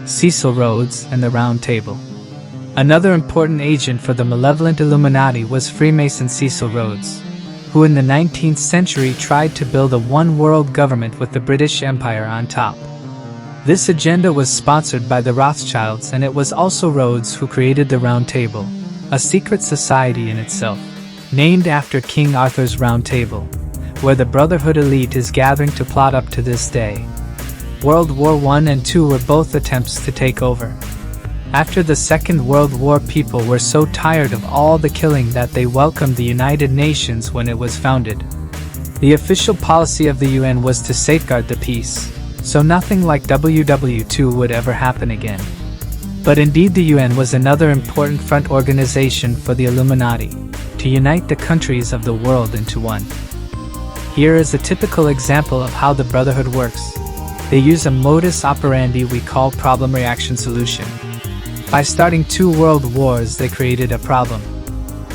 Cecil Rhodes, and the Round Table. Another important agent for the malevolent Illuminati was Freemason Cecil Rhodes, who in the 19th century tried to build a one-world government with the British Empire on top. This agenda was sponsored by the Rothschilds, and it was also Rhodes who created the Round Table, a secret society in itself, named after King Arthur's Round Table, where the Brotherhood elite is gathering to plot up to this day. World War I and II were both attempts to take over. After the Second World War, people were so tired of all the killing that they welcomed the United Nations when it was founded. The official policy of the UN was to safeguard the peace, so nothing like WW2 would ever happen again. But indeed, the UN was another important front organization for the Illuminati, to unite the countries of the world into one. Here is a typical example of how the Brotherhood works. They use a modus operandi we call problem-reaction-solution. By starting 2 world wars, they created a problem.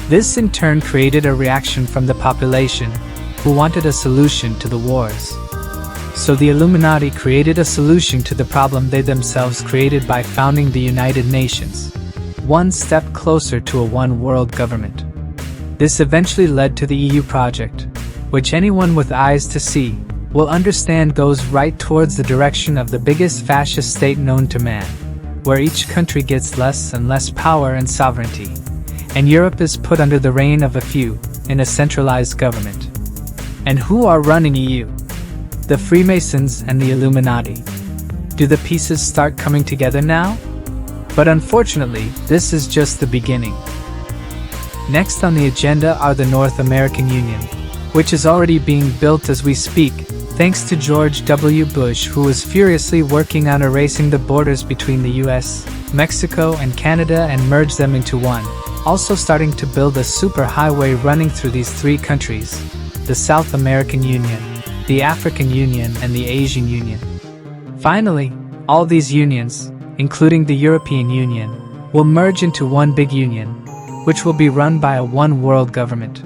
This in turn created a reaction from the population, who wanted a solution to the wars. So the Illuminati created a solution to the problem they themselves created by founding the United Nations, one step closer to a one-world government. This eventually led to the EU project, which anyone with eyes to see will understand goes right towards the direction of the biggest fascist state known to man, where each country gets less and less power and sovereignty, and Europe is put under the reign of a few, in a centralized government. And who are running EU? The Freemasons and the Illuminati. Do the pieces start coming together now? But unfortunately, this is just the beginning. Next on the agenda are the North American Union, which is already being built as we speak, thanks to George W. Bush, who is furiously working on erasing the borders between the US, Mexico, and Canada and merge them into one, also starting to build a superhighway running through these 3 countries, the South American Union, the African Union, and the Asian Union. Finally, all these unions, including the European Union, will merge into one big union, which will be run by a one-world government.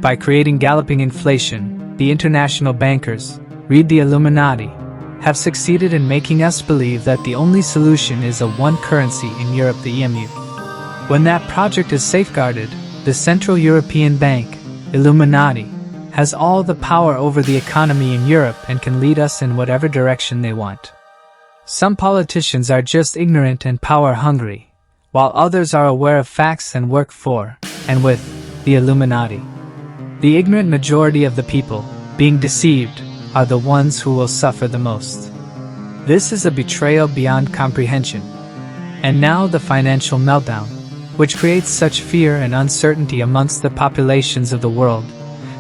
By creating galloping inflation, the international bankers, read the Illuminati, have succeeded in making us believe that the only solution is a one currency in Europe, the EMU. When that project is safeguarded, the Central European Bank, Illuminati, has all the power over the economy in Europe and can lead us in whatever direction they want. Some politicians are just ignorant and power-hungry, while others are aware of facts and work for, and with, the Illuminati. The ignorant majority of the people, being deceived, are the ones who will suffer the most. This is a betrayal beyond comprehension. And now the financial meltdown, which creates such fear and uncertainty amongst the populations of the world,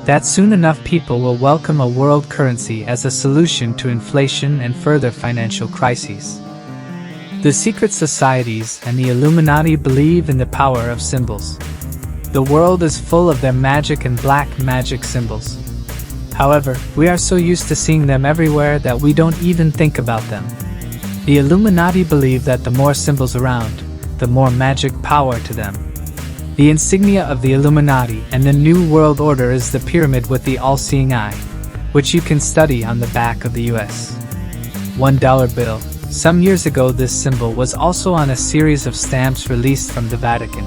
that soon enough people will welcome a world currency as a solution to inflation and further financial crises. The secret societies and the Illuminati believe in the power of symbols. The world is full of their magic and black magic symbols. However, we are so used to seeing them everywhere that we don't even think about them. The Illuminati believe that the more symbols around, the more magic power to them. The insignia of the Illuminati and the New World Order is the pyramid with the all-seeing eye, which you can study on the back of the US $1 bill. Some years ago, this symbol was also on a series of stamps released from the Vatican.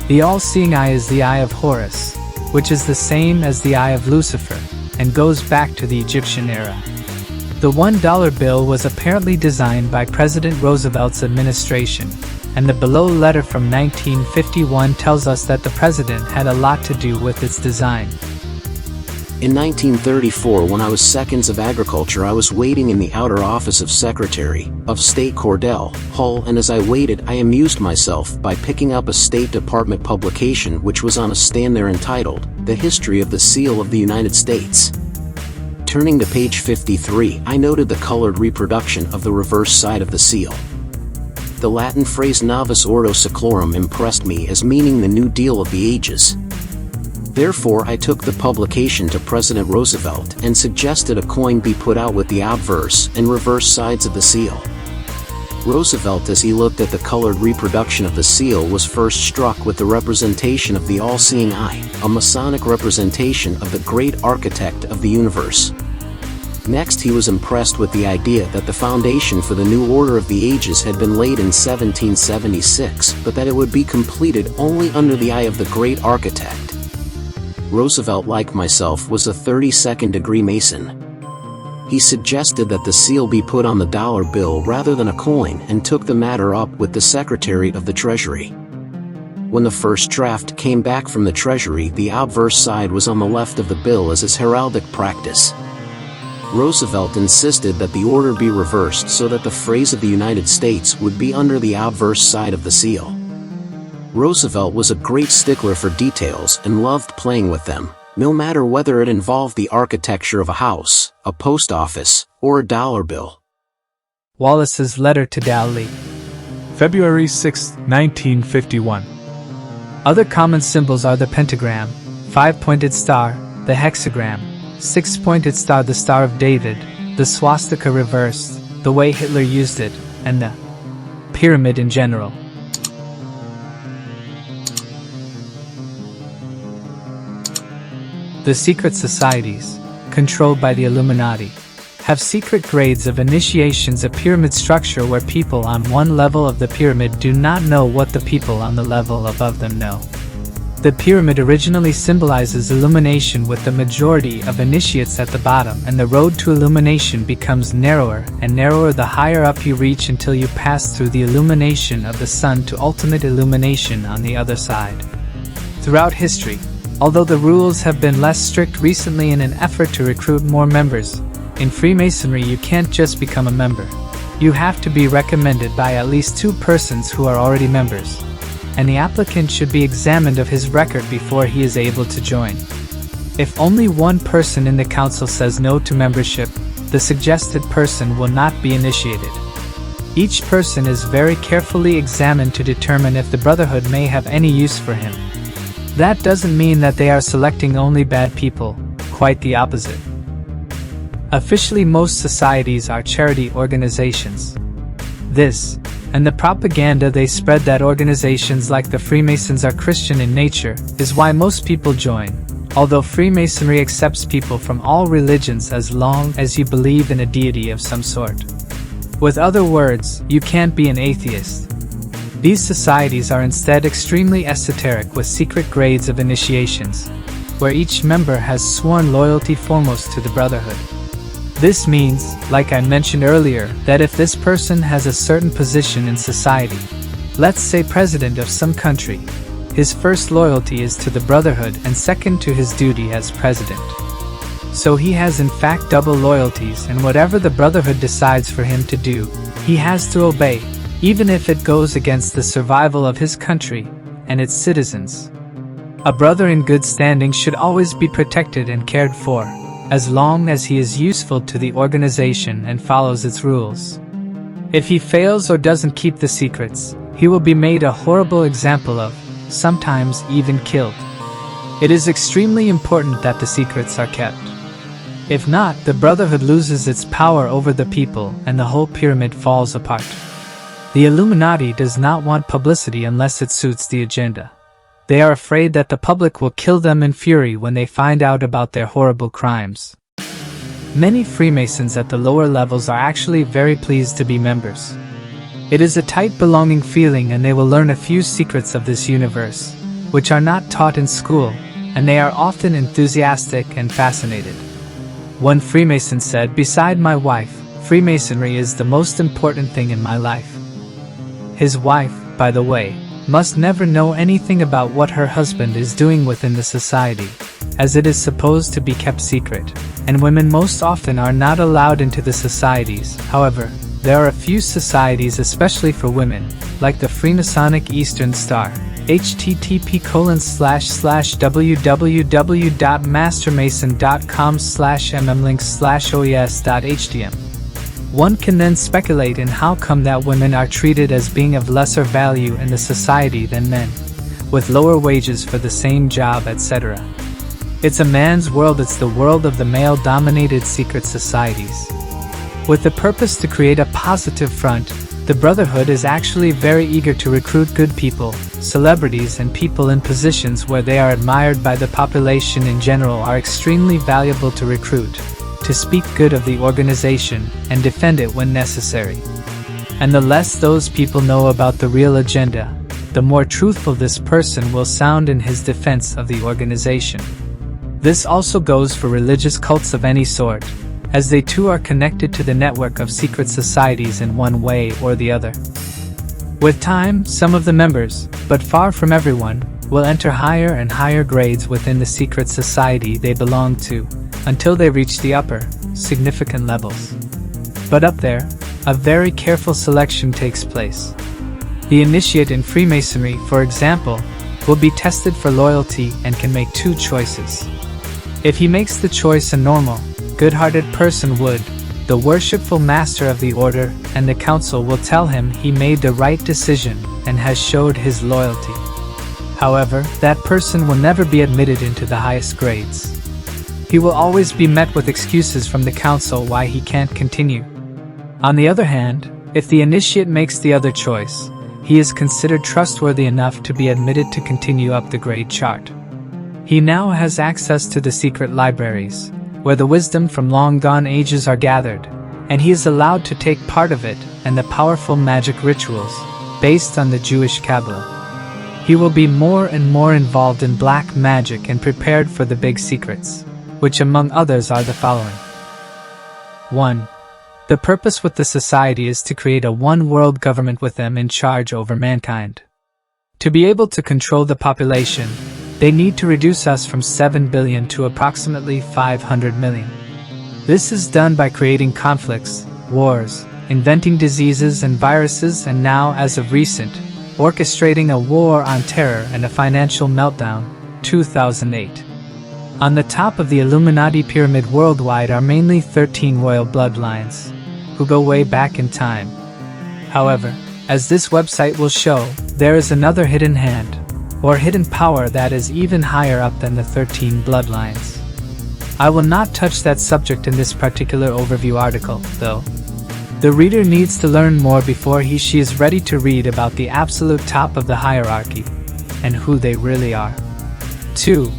The all-seeing eye is the eye of Horus, which is the same as the eye of Lucifer, and goes back to the Egyptian era. The $1 bill was apparently designed by President Roosevelt's administration, and the below letter from 1951 tells us that the president had a lot to do with its design. In 1934, when I was seconds of agriculture, I was waiting in the outer office of Secretary of State Cordell Hull, and as I waited, I amused myself by picking up a State Department publication which was on a stand there entitled, The History of the Seal of the United States. Turning to page 53, I noted the colored reproduction of the reverse side of the seal. The Latin phrase Novus Ordo Seclorum impressed me as meaning the New Deal of the ages. Therefore, I took the publication to President Roosevelt and suggested a coin be put out with the obverse and reverse sides of the seal. Roosevelt, as he looked at the colored reproduction of the seal, was first struck with the representation of the all-seeing eye, a Masonic representation of the great architect of the universe. Next, he was impressed with the idea that the foundation for the new order of the ages had been laid in 1776, but that it would be completed only under the eye of the great architect. Roosevelt, like myself, was a 32nd degree Mason. He suggested that the seal be put on the dollar bill rather than a coin, and took the matter up with the Secretary of the Treasury. When the first draft came back from the Treasury, the obverse side was on the left of the bill as is heraldic practice. Roosevelt insisted that the order be reversed so that the phrase of the United States would be under the obverse side of the seal. Roosevelt was a great stickler for details and loved playing with them, no matter whether it involved the architecture of a house, a post office, or a dollar bill. Wallace's letter to Dowley, February 6, 1951. Other common symbols are the pentagram, 5-pointed star, the hexagram, 6-pointed star, the Star of David, the swastika reversed, the way Hitler used it, and the pyramid in general. The secret societies, controlled by the Illuminati, have secret grades of initiations, a pyramid structure where people on one level of the pyramid do not know what the people on the level above them know. The pyramid originally symbolizes illumination, with the majority of initiates at the bottom, and the road to illumination becomes narrower and narrower the higher up you reach until you pass through the illumination of the sun to ultimate illumination on the other side. Throughout history, although the rules have been less strict recently in an effort to recruit more members, in Freemasonry you can't just become a member. You have to be recommended by at least 2 persons who are already members, and the applicant should be examined of his record before he is able to join. If only one person in the council says no to membership, the suggested person will not be initiated. Each person is very carefully examined to determine if the brotherhood may have any use for him. That doesn't mean that they are selecting only bad people, quite the opposite. Officially, most societies are charity organizations. This, and the propaganda they spread that organizations like the Freemasons are Christian in nature, is why most people join, although Freemasonry accepts people from all religions as long as you believe in a deity of some sort. With other words, you can't be an atheist. These societies are instead extremely esoteric, with secret grades of initiations, where each member has sworn loyalty foremost to the brotherhood. This means, like I mentioned earlier, that if this person has a certain position in society, let's say president of some country, his first loyalty is to the brotherhood and second to his duty as president. So he has in fact double loyalties, and whatever the brotherhood decides for him to do, he has to obey, even if it goes against the survival of his country and its citizens. A brother in good standing should always be protected and cared for, as long as he is useful to the organization and follows its rules. If he fails or doesn't keep the secrets, he will be made a horrible example of, sometimes even killed. It is extremely important that the secrets are kept. If not, the brotherhood loses its power over the people and the whole pyramid falls apart. The Illuminati does not want publicity unless it suits the agenda. They are afraid that the public will kill them in fury when they find out about their horrible crimes. Many Freemasons at the lower levels are actually very pleased to be members. It is a tight belonging feeling, and they will learn a few secrets of this universe, which are not taught in school, and they are often enthusiastic and fascinated. One Freemason said, "Beside my wife, Freemasonry is the most important thing in my life." His wife, by the way, must never know anything about what her husband is doing within the society, as it is supposed to be kept secret, and women most often are not allowed into the societies. However, there are a few societies especially for women, like the Freemasonic Eastern Star, http://www.mastermason.com/mmlinks/oes.htm. One can then speculate in how come that women are treated as being of lesser value in the society than men, with lower wages for the same job, etc. It's a man's world. It's the world of the male-dominated secret societies. With the purpose to create a positive front, the Brotherhood is actually very eager to recruit good people, celebrities, and people in positions where they are admired by the population in general are extremely valuable to recruit. to speak good of the organization and defend it when necessary. And the less those people know about the real agenda, the more truthful this person will sound in his defense of the organization. This also goes for religious cults of any sort, as they too are connected to the network of secret societies in one way or the other. With time, some of the members, but far from everyone, will enter higher and higher grades within the secret society they belong to, until they reach the upper, significant levels. But up there, a very careful selection takes place. The initiate in Freemasonry, for example, will be tested for loyalty and can make two choices. If he makes the choice a normal, good-hearted person would, the worshipful master of the order and the council will tell him he made the right decision and has showed his loyalty. However, that person will never be admitted into the highest grades. He will always be met with excuses from the council why he can't continue. On the other hand, if the initiate makes the other choice, he is considered trustworthy enough to be admitted to continue up the grade chart. He now has access to the secret libraries, where the wisdom from long-gone ages are gathered, and he is allowed to take part of it and the powerful magic rituals, based on the Jewish Kabbalah. He will be more and more involved in black magic and prepared for the big secrets, which among others are the following. 1. The purpose with the society is to create a one-world government with them in charge over mankind. To be able to control the population, they need to reduce us from 7 billion to approximately 500 million. This is done by creating conflicts, wars, inventing diseases and viruses, and now, as of recent, orchestrating a war on terror and a financial meltdown, 2008. On the top of the Illuminati pyramid worldwide are mainly 13 royal bloodlines, who go way back in time. However, as this website will show, there is another hidden hand, or hidden power that is even higher up than the 13 bloodlines. I will not touch that subject in this particular overview article, though. The reader needs to learn more before she is ready to read about the absolute top of the hierarchy, and who they really are. 2.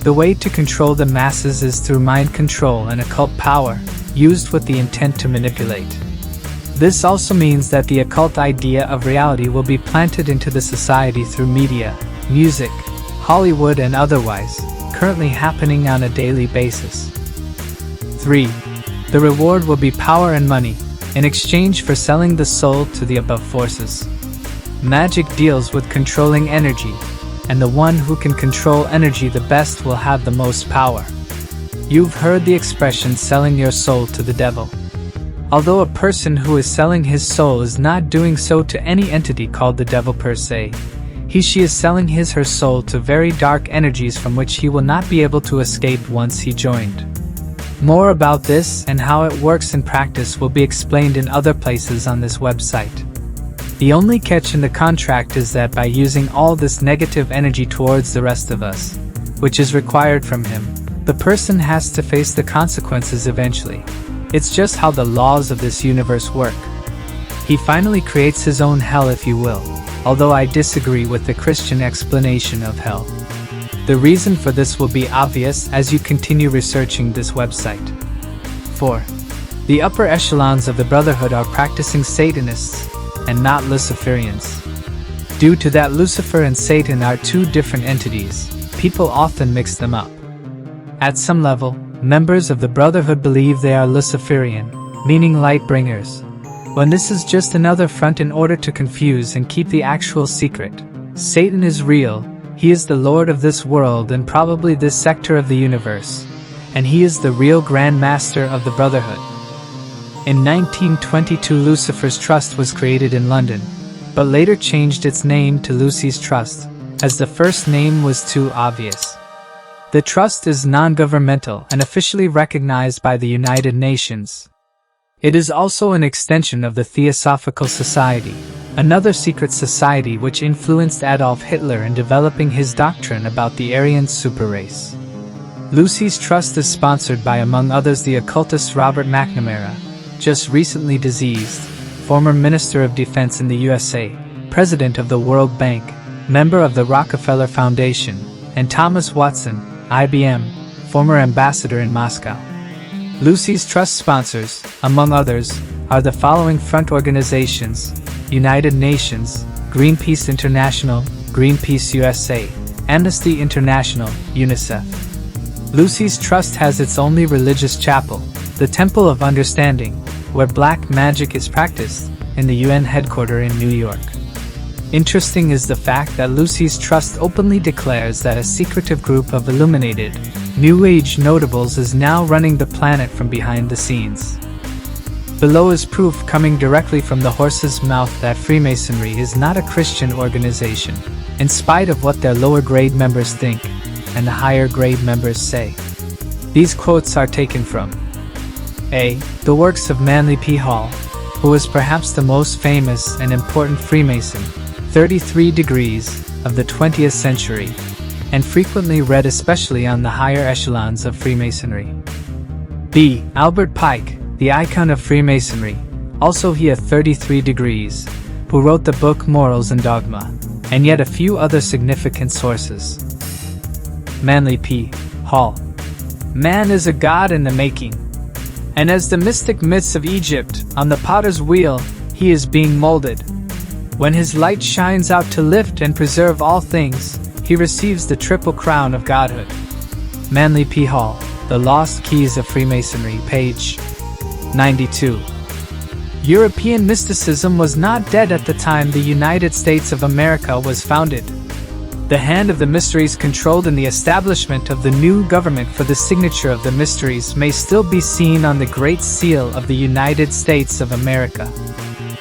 The way to control the masses is through mind control and occult power, used with the intent to manipulate. This also means that the occult idea of reality will be planted into the society through media, music, Hollywood and otherwise, currently happening on a daily basis. 3. The reward will be power and money, in exchange for selling the soul to the above forces. Magic deals with controlling energy, and the one who can control energy the best will have the most power. You've heard the expression selling your soul to the devil. Although a person who is selling his soul is not doing so to any entity called the devil per se, she is selling her soul to very dark energies from which he will not be able to escape once he joined. More about this and how it works in practice will be explained in other places on this website. The only catch in the contract is that by using all this negative energy towards the rest of us, which is required from him, the person has to face the consequences eventually. It's just how the laws of this universe work. He finally creates his own hell, if you will, although I disagree with the Christian explanation of hell. The reason for this will be obvious as you continue researching this website. 4. The upper echelons of the Brotherhood are practicing Satanists, and not Luciferians. Due to that Lucifer and Satan are two different entities, people often mix them up. At some level, members of the Brotherhood believe they are Luciferian, meaning light bringers, when this is just another front in order to confuse and keep the actual secret. Satan is real, he is the Lord of this world and probably this sector of the universe, and he is the real Grand Master of the Brotherhood. In 1922 Lucifer's Trust was created in London, but later changed its name to Lucy's Trust, as the first name was too obvious. The trust is non-governmental and officially recognized by the United Nations. It is also an extension of the Theosophical Society, another secret society which influenced Adolf Hitler in developing his doctrine about the Aryan superrace. Lucy's Trust is sponsored by, among others, the occultist Robert McNamara, just recently deceased, former Minister of Defense in the USA, President of the World Bank, member of the Rockefeller Foundation, and Thomas Watson, IBM, former ambassador in Moscow. Lucy's Trust sponsors, among others, are the following front organizations: United Nations, Greenpeace International, Greenpeace USA, Amnesty International, UNICEF. Lucy's Trust has its only religious chapel, the Temple of Understanding, where black magic is practiced, in the UN headquarters in New York. Interesting is the fact that Lucy's Trust openly declares that a secretive group of illuminated, New Age notables is now running the planet from behind the scenes. Below is proof coming directly from the horse's mouth that Freemasonry is not a Christian organization, in spite of what their lower grade members think, and the higher grade members say. These quotes are taken from A. The works of Manly P. Hall, who was perhaps the most famous and important Freemason, 33 degrees, of the 20th century, and frequently read especially on the higher echelons of Freemasonry. B. Albert Pike, the icon of Freemasonry, also he a 33 degrees, who wrote the book Morals and Dogma, and yet a few other significant sources. Manly P. Hall. Man is a god in the making. And as the mystic myths of Egypt, on the potter's wheel, he is being molded. When his light shines out to lift and preserve all things, he receives the triple crown of godhood. Manly P. Hall, The Lost Keys of Freemasonry, page 92. European mysticism was not dead at the time the United States of America was founded. The hand of the mysteries controlled in the establishment of the new government for the signature of the mysteries may still be seen on the Great Seal of the United States of America.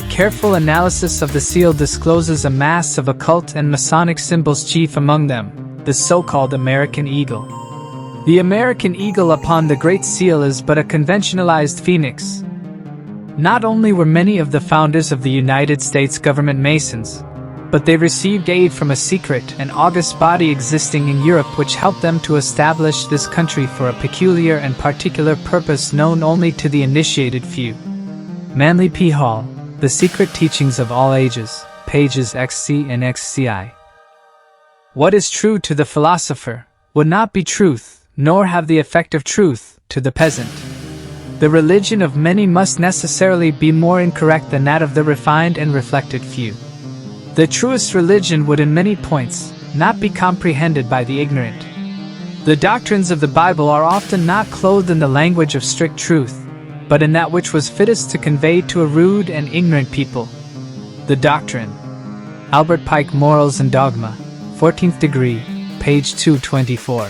Careful analysis of the seal discloses a mass of occult and Masonic symbols, chief among them, the so-called American Eagle. The American Eagle upon the Great Seal is but a conventionalized phoenix. Not only were many of the founders of the United States government Masons, but they received aid from a secret and august body existing in Europe which helped them to establish this country for a peculiar and particular purpose known only to the initiated few. Manly P. Hall, The Secret Teachings of All Ages, pages XC and XCI. What is true to the philosopher would not be truth, nor have the effect of truth, to the peasant. The religion of many must necessarily be more incorrect than that of the refined and reflected few. The truest religion would in many points not be comprehended by the ignorant. The doctrines of the Bible are often not clothed in the language of strict truth, but in that which was fittest to convey to a rude and ignorant people. The Doctrine. Albert Pike, Morals and Dogma, 14th degree, page 224.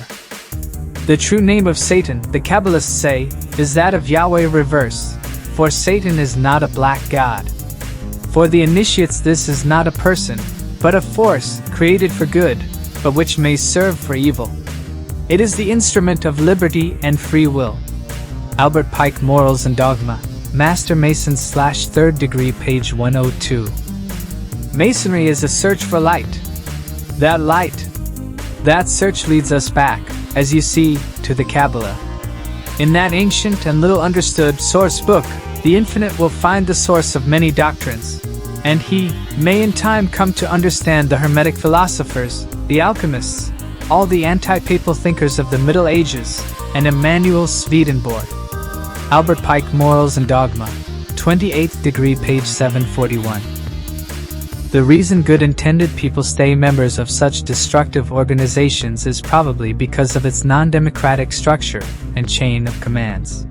The true name of Satan, the Kabbalists say, is that of Yahweh reverse, for Satan is not a black god. For the initiates this is not a person, but a force, created for good, but which may serve for evil. It is the instrument of liberty and free will. Albert Pike, Morals and Dogma, Master Mason / 3rd degree, page 102. Masonry is a search for light. That search leads us back, as you see, to the Kabbalah. In that ancient and little understood source book, the Infinite will find the source of many doctrines, and he may in time come to understand the Hermetic philosophers, the alchemists, all the anti-papal thinkers of the Middle Ages, and Emanuel Swedenborg. Albert Pike, Morals and Dogma, 28th degree, page 741. The reason good-intended people stay members of such destructive organizations is probably because of its non-democratic structure and chain of commands.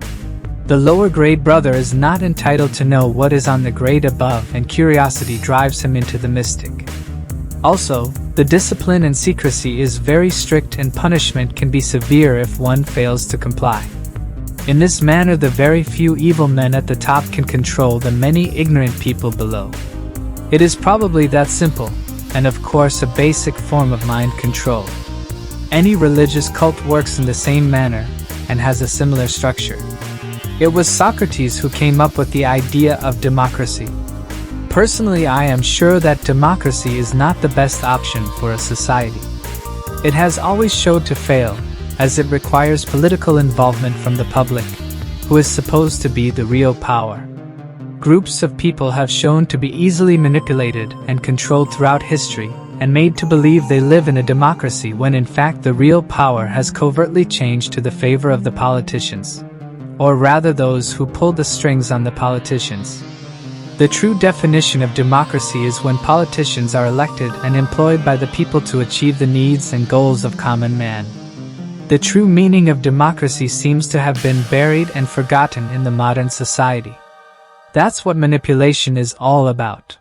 The lower grade brother is not entitled to know what is on the grade above, and curiosity drives him into the mystic. Also, the discipline and secrecy is very strict and punishment can be severe if one fails to comply. In this manner the very few evil men at the top can control the many ignorant people below. It is probably that simple, and of course a basic form of mind control. Any religious cult works in the same manner, and has a similar structure. It was Socrates who came up with the idea of democracy. Personally, I am sure that democracy is not the best option for a society. It has always showed to fail, as it requires political involvement from the public, who is supposed to be the real power. Groups of people have shown to be easily manipulated and controlled throughout history, and made to believe they live in a democracy when in fact the real power has covertly changed to the favor of the politicians. or rather those who pull the strings on the politicians. The true definition of democracy is when politicians are elected and employed by the people to achieve the needs and goals of common man. The true meaning of democracy seems to have been buried and forgotten in the modern society. That's what manipulation is all about.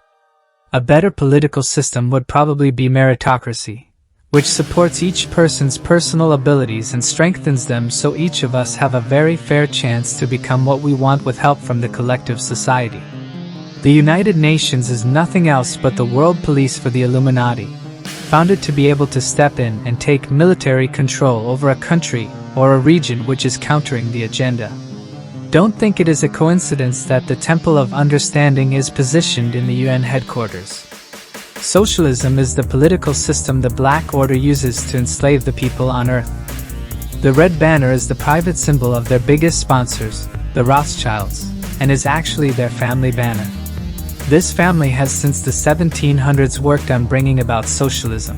A better political system would probably be meritocracy, which supports each person's personal abilities and strengthens them so each of us have a very fair chance to become what we want with help from the collective society. The United Nations is nothing else but the world police for the Illuminati, founded to be able to step in and take military control over a country or a region which is countering the agenda. Don't think it is a coincidence that the Temple of Understanding is positioned in the UN headquarters. Socialism is the political system the Black Order uses to enslave the people on Earth. The red banner is the private symbol of their biggest sponsors, the Rothschilds, and is actually their family banner. This family has since the 1700s worked on bringing about socialism.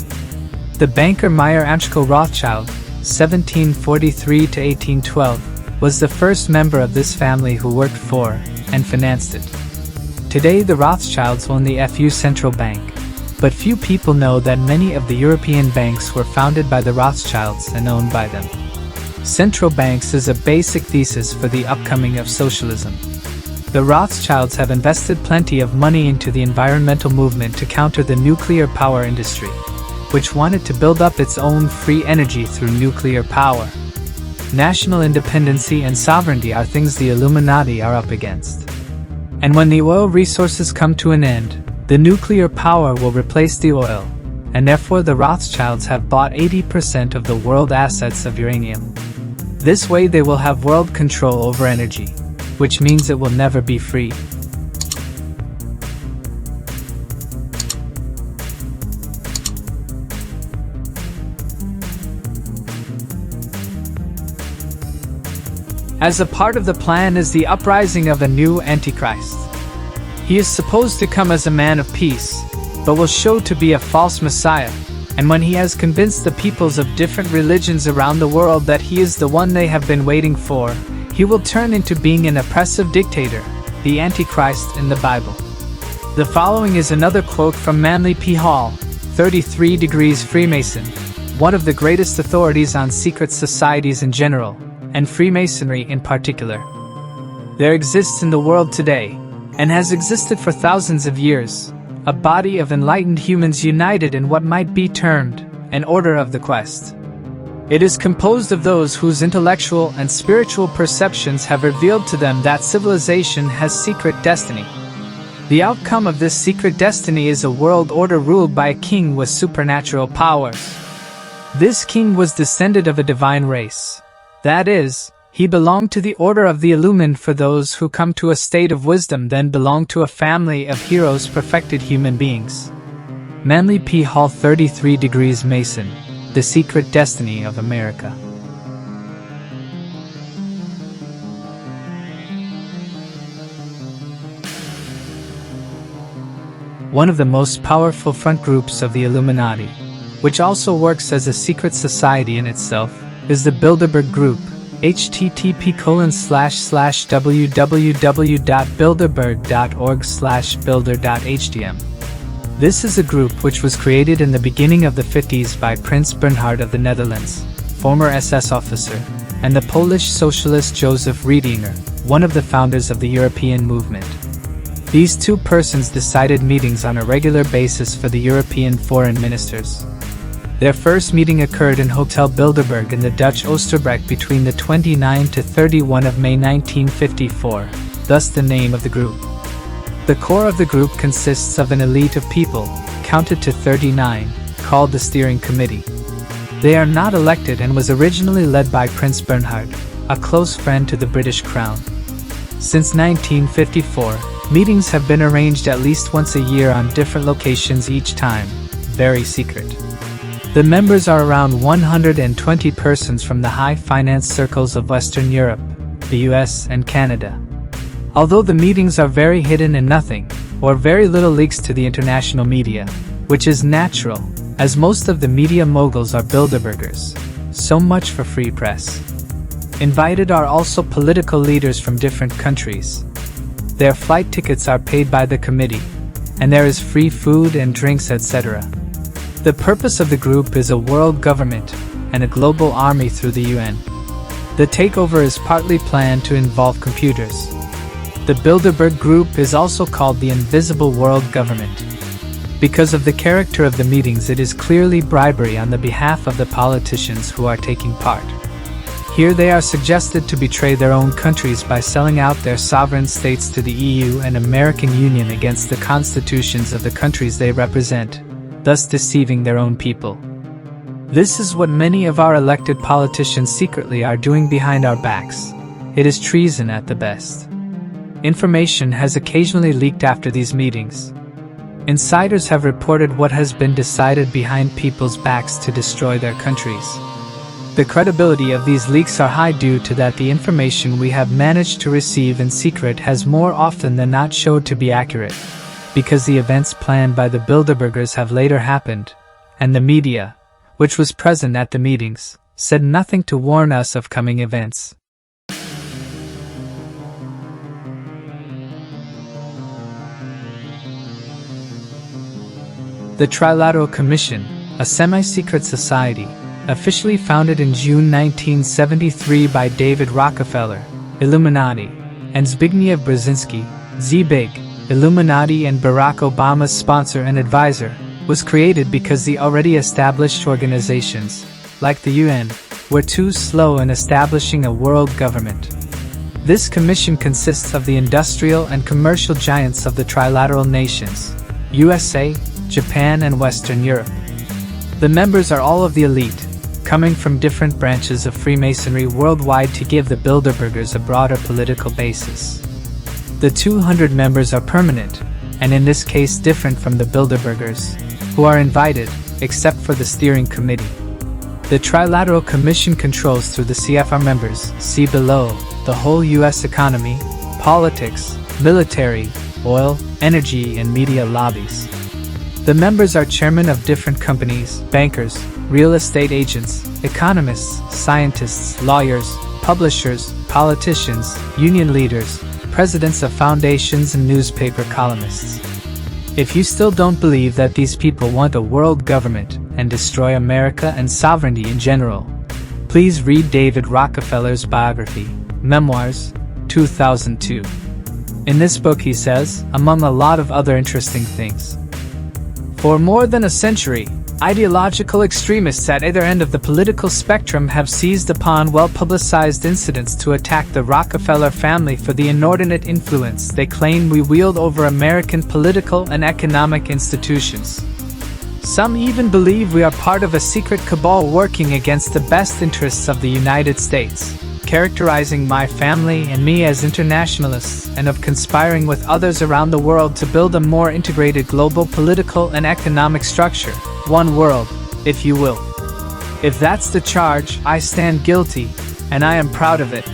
The banker Meyer Amschel Rothschild, 1743 to 1812, was the first member of this family who worked for and financed it. Today the Rothschilds own the FU Central Bank, but few people know that many of the European banks were founded by the Rothschilds and owned by them. Central banks is a basic thesis for the upcoming of socialism. The Rothschilds have invested plenty of money into the environmental movement to counter the nuclear power industry, which wanted to build up its own free energy through nuclear power. National independency and sovereignty are things the Illuminati are up against. And when the oil resources come to an end, the nuclear power will replace the oil, and therefore the Rothschilds have bought 80% of the world assets of uranium. This way they will have world control over energy, which means it will never be free. As a part of the plan is the uprising of a new Antichrist. He is supposed to come as a man of peace, but will show to be a false Messiah, and when he has convinced the peoples of different religions around the world that he is the one they have been waiting for, he will turn into being an oppressive dictator, the Antichrist in the Bible. The following is another quote from Manly P. Hall, 33 Degrees Freemason, one of the greatest authorities on secret societies in general, and Freemasonry in particular. There exists in the world today, and has existed for thousands of years, a body of enlightened humans united in what might be termed an order of the quest. It is composed of those whose intellectual and spiritual perceptions have revealed to them that civilization has secret destiny. The outcome of this secret destiny is a world order ruled by a king with supernatural powers. This king was descended of a divine race. That is, he belonged to the order of the illumined. For those who come to a state of wisdom then belong to a family of heroes, perfected human beings. Manly P. Hall, 33 Degrees Mason, The Secret Destiny of America. One of the most powerful front groups of the Illuminati, which also works as a secret society in itself, is the Bilderberg Group, http://www.bilderberg.org/builder.htm. This is a group which was created in the beginning of the 50s by Prince Bernhard of the Netherlands, former SS officer, and the Polish socialist Joseph Riedinger, one of the founders of the European movement. These two persons decided meetings on a regular basis for the European foreign ministers. Their first meeting occurred in Hotel Bilderberg in the Dutch Oostenrijk between the 29 to 31 of May 1954, thus the name of the group. The core of the group consists of an elite of people, counted to 39, called the Steering Committee. They are not elected and was originally led by Prince Bernhard, a close friend to the British Crown. Since 1954, meetings have been arranged at least once a year on different locations, each time very secret. The members are around 120 persons from the high finance circles of Western Europe, the US and Canada. Although the meetings are very hidden and nothing, or very little leaks to the international media, which is natural, as most of the media moguls are Bilderbergers. So much for free press. Invited are also political leaders from different countries. Their flight tickets are paid by the committee, and there is free food and drinks, etc. The purpose of the group is a world government and a global army through the UN. The takeover is partly planned to involve computers. The Bilderberg group is also called the Invisible World Government. Because of the character of the meetings, it is clearly bribery on the behalf of the politicians who are taking part. Here they are suggested to betray their own countries by selling out their sovereign states to the EU and American Union against the constitutions of the countries they represent, thus deceiving their own people. This is what many of our elected politicians secretly are doing behind our backs. It is treason at the best. Information has occasionally leaked after these meetings. Insiders have reported what has been decided behind people's backs to destroy their countries. The credibility of these leaks are high due to that the information we have managed to receive in secret has more often than not showed to be accurate, because the events planned by the Bilderbergers have later happened, and the media, which was present at the meetings, said nothing to warn us of coming events. The Trilateral Commission, a semi-secret society, officially founded in June 1973 by David Rockefeller, Illuminati, and Zbigniew Brzezinsk, Zbig, Illuminati and Barack Obama's sponsor and advisor, was created because the already established organizations, like the UN, were too slow in establishing a world government. This commission consists of the industrial and commercial giants of the trilateral nations, USA, Japan and Western Europe. The members are all of the elite, coming from different branches of Freemasonry worldwide to give the Bilderbergers a broader political basis. The 200 members are permanent, and in this case different from the Bilderbergers, who are invited, except for the steering committee. The Trilateral Commission controls through the CFR members, see below, the whole US economy, politics, military, oil, energy and media lobbies. The members are chairmen of different companies, bankers, real estate agents, economists, scientists, lawyers, publishers, politicians, union leaders, presidents of foundations and newspaper columnists. If you still don't believe that these people want a world government and destroy America and sovereignty in general, please read David Rockefeller's biography, Memoirs, 2002. In this book he says, among a lot of other interesting things, for more than a century, ideological extremists at either end of the political spectrum have seized upon well-publicized incidents to attack the Rockefeller family for the inordinate influence they claim we wield over American political and economic institutions. Some even believe we are part of a secret cabal working against the best interests of the United States, characterizing my family and me as internationalists and of conspiring with others around the world to build a more integrated global political and economic structure, one world, if you will. If that's the charge, I stand guilty, and I am proud of it.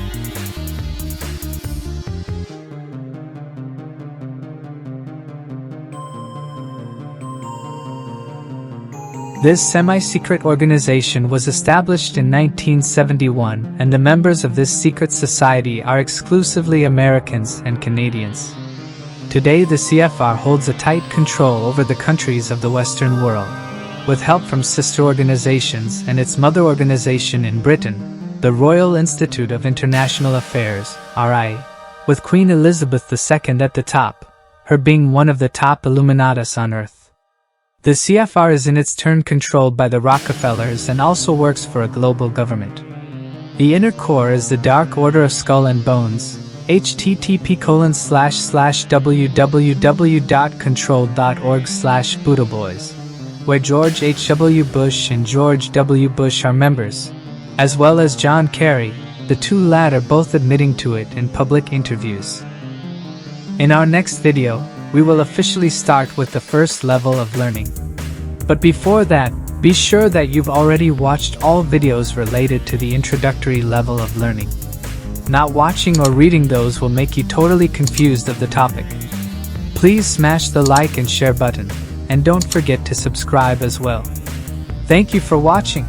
This semi-secret organization was established in 1971, and the members of this secret society are exclusively Americans and Canadians. Today the CFR holds a tight control over the countries of the Western world, with help from sister organizations and its mother organization in Britain, the Royal Institute of International Affairs, RI, with Queen Elizabeth II at the top, her being one of the top Illuminatus on Earth. The CFR is in its turn controlled by the Rockefellers and also works for a global government. The inner core is the Dark Order of Skull and Bones, http://www.control.org/BuddhaBoys, where George H.W. Bush and George W. Bush are members, as well as John Kerry, the two latter both admitting to it in public interviews. In our next video, we will officially start with the first level of learning. But before that, be sure that you've already watched all videos related to the introductory level of learning. Not watching or reading those will make you totally confused of the topic. Please smash the like and share button, and don't forget to subscribe as well. Thank you for watching.